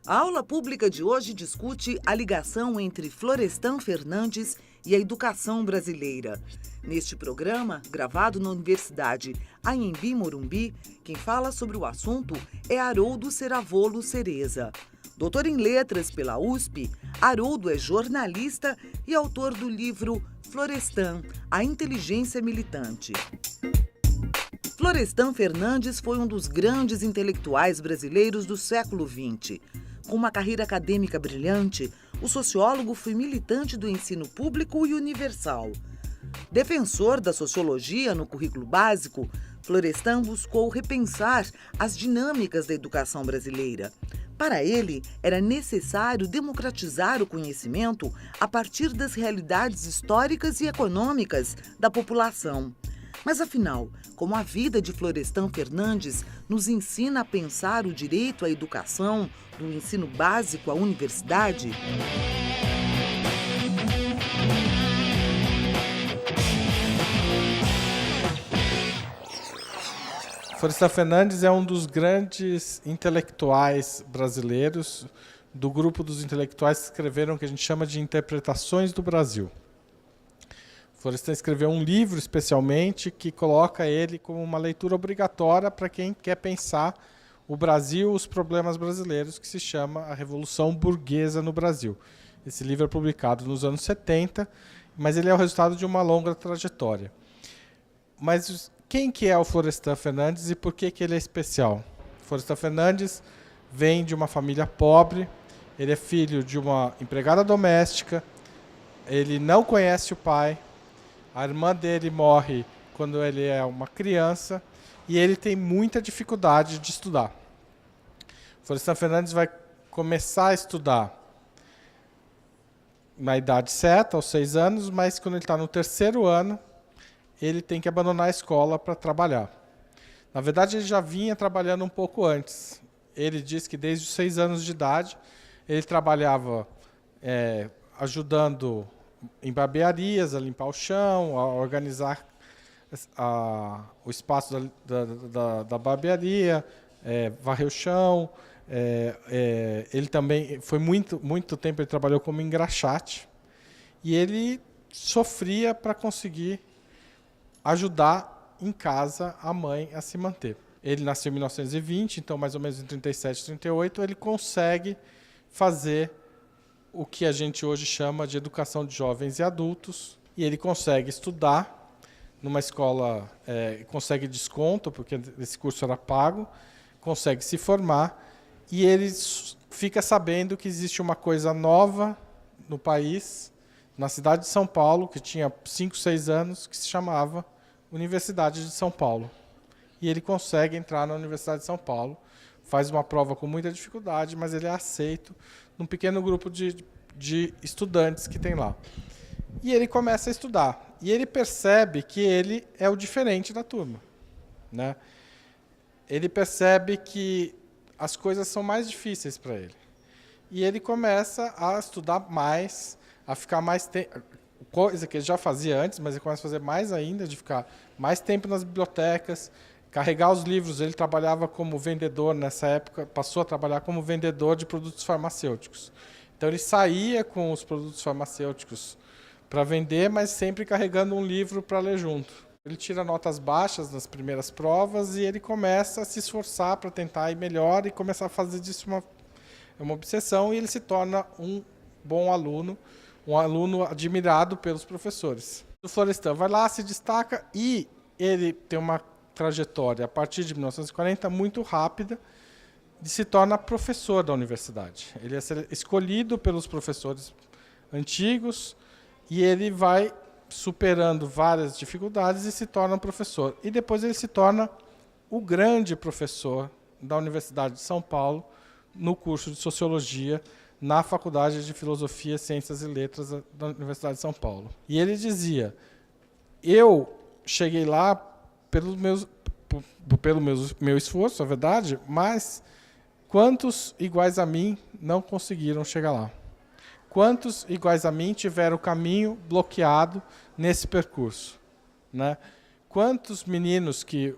A aula pública de hoje discute a ligação entre Florestan Fernandes e a educação brasileira. Neste programa, gravado na Universidade Anhembi Morumbi, quem fala sobre o assunto é Haroldo Ceravolo Cereza. Doutor em Letras pela USP, Haroldo é jornalista e autor do livro Florestan, a inteligência militante. Florestan Fernandes foi um dos grandes intelectuais brasileiros do século XX. Com uma carreira acadêmica brilhante, o sociólogo foi militante do ensino público e universal. Defensor da sociologia no currículo básico, Florestan buscou repensar as dinâmicas da educação brasileira. Para ele, era necessário democratizar o conhecimento a partir das realidades históricas e econômicas da população. Mas, afinal, como a vida de Florestan Fernandes nos ensina a pensar o direito à educação, do ensino básico à universidade? Florestan Fernandes é um dos grandes intelectuais brasileiros, do grupo dos intelectuais que escreveram o que a gente chama de Interpretações do Brasil. Florestan escreveu um livro, especialmente, que coloca ele como uma leitura obrigatória para quem quer pensar o Brasil, os problemas brasileiros, que se chama A Revolução Burguesa no Brasil. Esse livro é publicado nos anos 70, mas ele é o resultado de uma longa trajetória. Mas quem que é o Florestan Fernandes e por que ele é especial? Florestan Fernandes vem de uma família pobre, ele é filho de uma empregada doméstica, ele não conhece o pai, a irmã dele morre quando ele é uma criança e ele tem muita dificuldade de estudar. Florestan Fernandes vai começar a estudar na idade certa, aos 6 anos, mas quando ele está no 3º ano, ele tem que abandonar a escola para trabalhar. Na verdade, ele já vinha trabalhando um pouco antes. Ele diz que desde os 6 anos de idade, ele trabalhava ajudando em barbearias, a limpar o chão, a organizar o espaço da barbearia, varrer o chão. Ele também, foi muito tempo, ele trabalhou como engraxate. E ele sofria para conseguir ajudar em casa a mãe a se manter. Ele nasceu em 1920, então mais ou menos em 37, 38, ele consegue fazer o que a gente hoje chama de educação de jovens e adultos, e ele consegue estudar numa escola, consegue desconto, porque esse curso era pago, consegue se formar, e ele fica sabendo que existe uma coisa nova no país, na cidade de São Paulo, que tinha 5, 6 anos, que se chamava Universidade de São Paulo. E ele consegue entrar na Universidade de São Paulo, faz uma prova com muita dificuldade, mas ele é aceito num pequeno grupo de estudantes que tem lá. E ele começa a estudar. E ele percebe que ele é o diferente da turma, né? Ele percebe que as coisas são mais difíceis para ele. E ele começa a estudar mais, a ficar mais tempo, coisa que ele já fazia antes, mas ele começa a fazer mais ainda, de ficar mais tempo nas bibliotecas, carregar os livros. Ele trabalhava como vendedor nessa época, passou a trabalhar como vendedor de produtos farmacêuticos. Então ele saía com os produtos farmacêuticos para vender, mas sempre carregando um livro para ler junto. Ele tira notas baixas nas primeiras provas e ele começa a se esforçar para tentar ir melhor e começar a fazer disso uma obsessão, e ele se torna um bom aluno, um aluno admirado pelos professores. O Florestan vai lá, se destaca, e ele tem uma trajetória, a partir de 1940, muito rápida, e se torna professor da universidade. Ele é escolhido pelos professores antigos e ele vai superando várias dificuldades e se torna um professor. E depois ele se torna o grande professor da Universidade de São Paulo no curso de Sociologia, na Faculdade de Filosofia, Ciências e Letras da Universidade de São Paulo. E ele dizia: eu cheguei lá pelo meu esforço, é verdade, mas quantos iguais a mim não conseguiram chegar lá? Quantos iguais a mim tiveram o caminho bloqueado nesse percurso, né? Quantos meninos que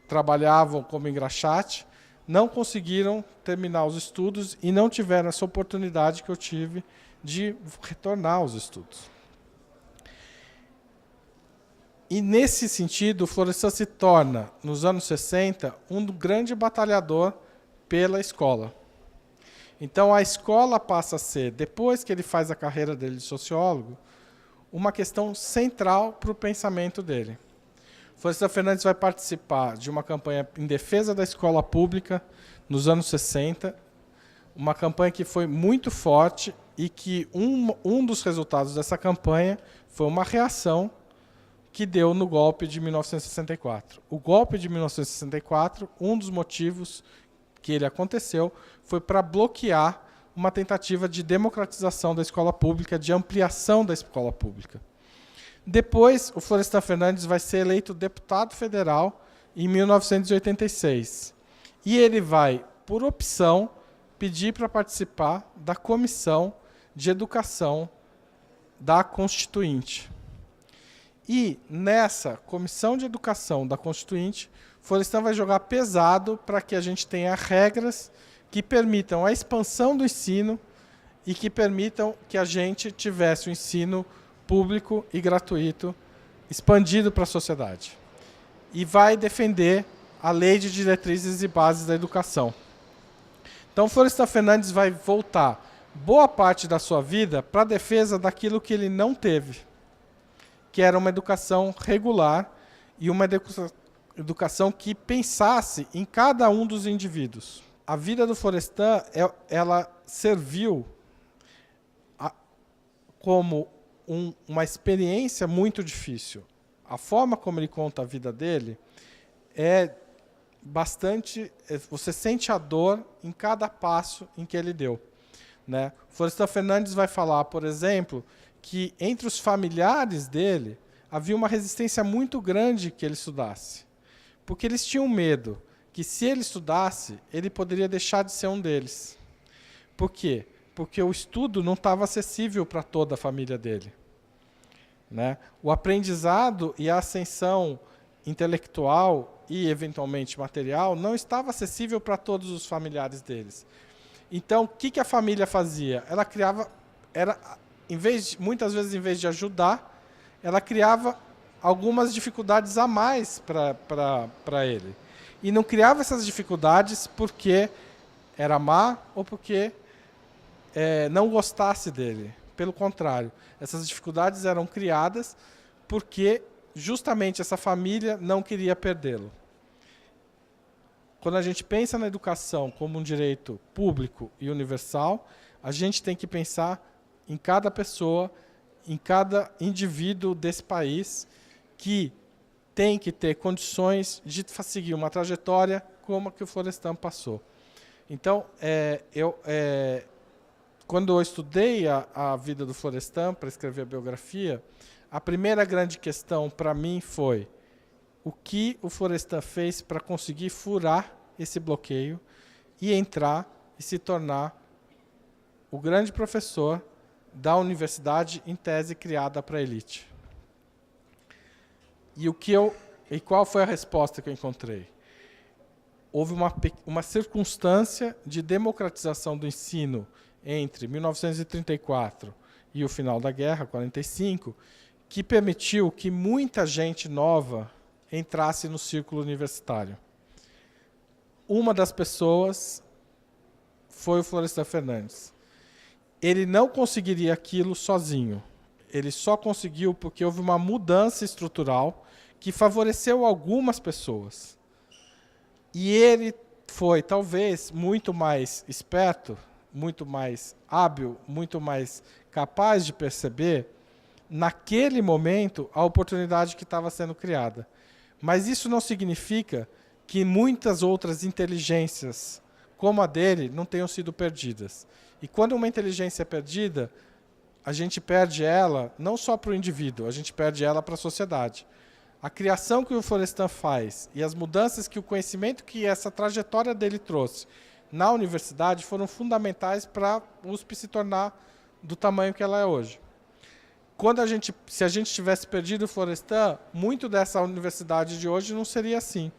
trabalhavam como engraxate não conseguiram terminar os estudos e não tiveram essa oportunidade que eu tive de retornar aos estudos. E, nesse sentido, o Florestan se torna, nos anos 60, um grande batalhador pela escola. Então, a escola passa a ser, depois que ele faz a carreira dele de sociólogo, uma questão central para o pensamento dele. Florestan Fernandes vai participar de uma campanha em defesa da escola pública nos anos 60, uma campanha que foi muito forte e que um dos resultados dessa campanha foi uma reação que deu no golpe de 1964. O golpe de 1964, um dos motivos que ele aconteceu foi para bloquear uma tentativa de democratização da escola pública, de ampliação da escola pública. Depois, o Florestan Fernandes vai ser eleito deputado federal em 1986. E ele vai, por opção, pedir para participar da Comissão de Educação da Constituinte. E, nessa Comissão de Educação da Constituinte, Florestan vai jogar pesado para que a gente tenha regras que permitam a expansão do ensino e que permitam que a gente tivesse o ensino público e gratuito expandido para a sociedade. E vai defender a Lei de Diretrizes e Bases da Educação. Então, Florestan Fernandes vai voltar boa parte da sua vida para a defesa daquilo que ele não teve, que era uma educação regular e uma educação que pensasse em cada um dos indivíduos. A vida do Florestan, ela serviu como uma experiência muito difícil. A forma como ele conta a vida dele é bastante... Você sente a dor em cada passo em que ele deu, né? Florestan Fernandes vai falar, por exemplo, que entre os familiares dele havia uma resistência muito grande que ele estudasse, porque eles tinham medo que, se ele estudasse, ele poderia deixar de ser um deles. Por quê? Porque o estudo não estava acessível para toda a família dele, né? O aprendizado e a ascensão intelectual e, eventualmente, material não estava acessível para todos os familiares deles. Então, o que a família fazia? Ela criava... muitas vezes, em vez de ajudar, ela criava algumas dificuldades a mais para ele. E não criava essas dificuldades porque era má ou porque não gostasse dele. Pelo contrário, essas dificuldades eram criadas porque justamente essa família não queria perdê-lo. Quando a gente pensa na educação como um direito público e universal, a gente tem que pensar em cada pessoa, em cada indivíduo desse país que tem que ter condições de seguir uma trajetória como a que o Florestan passou. Então, quando eu estudei a vida do Florestan para escrever a biografia, a primeira grande questão para mim foi o que o Florestan fez para conseguir furar esse bloqueio e entrar e se tornar o grande professor da universidade em tese criada para a elite. E qual foi a resposta que eu encontrei? Houve uma circunstância de democratização do ensino entre 1934 e o final da guerra, 45, que permitiu que muita gente nova entrasse no círculo universitário. Uma das pessoas foi o Florestan Fernandes. Ele não conseguiria aquilo sozinho. Ele só conseguiu porque houve uma mudança estrutural que favoreceu algumas pessoas. E ele foi, talvez, muito mais esperto, muito mais hábil, muito mais capaz de perceber, naquele momento, a oportunidade que estava sendo criada. Mas isso não significa que muitas outras inteligências, como a dele, não tenham sido perdidas. E quando uma inteligência é perdida, a gente perde ela não só para o indivíduo, a gente perde ela para a sociedade. A criação que o Florestan faz e as mudanças que o conhecimento que essa trajetória dele trouxe na universidade foram fundamentais para a USP se tornar do tamanho que ela é hoje. Se a gente tivesse perdido o Florestan, muito dessa universidade de hoje não seria assim.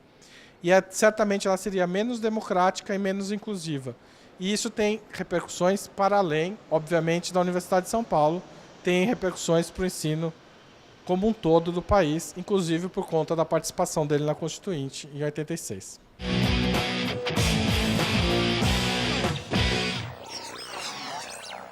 e certamente ela seria menos democrática e menos inclusiva. E isso tem repercussões para além, obviamente, da Universidade de São Paulo, tem repercussões para o ensino como um todo do país, inclusive por conta da participação dele na Constituinte em 86.